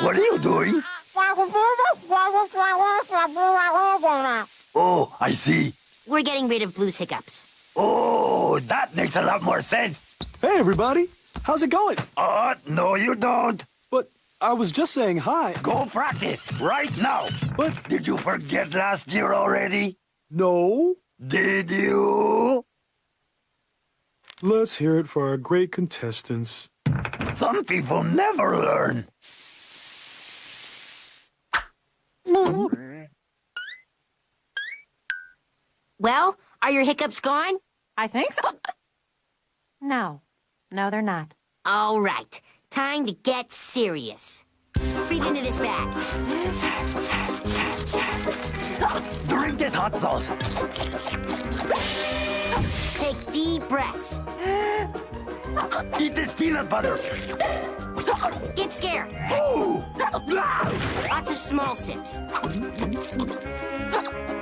What are you doing? Oh, I see. We're getting rid of Blue's hiccups. Oh, that makes a lot more sense. Hey, everybody. How's it going? No, you don't. But I was just saying hi. Go practice right now. But Did you forget last year already? no. Did you? Let's hear it for our great contestants. Some people never learn. Well, are your hiccups gone? I think so. No. No, they're not. All right. Time to get serious. Breathe into this bag. Drink this hot sauce. Take deep breaths. Eat this peanut butter. Get scared. Ooh. Lots of small sips.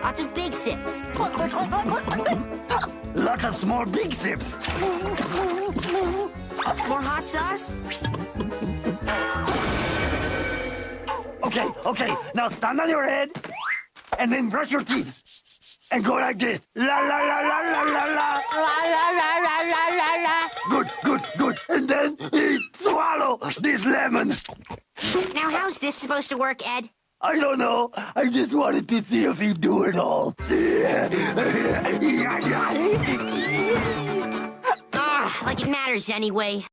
Lots of big sips. Lots of small big sips. More hot sauce? Okay. Now stand on your head and then brush your teeth. And go like this. La la la la la la la. Good. And then swallow this lemon. Now, how's this supposed to work, Ed? I don't know. I just wanted to see if he'd do it all. Like it matters anyway.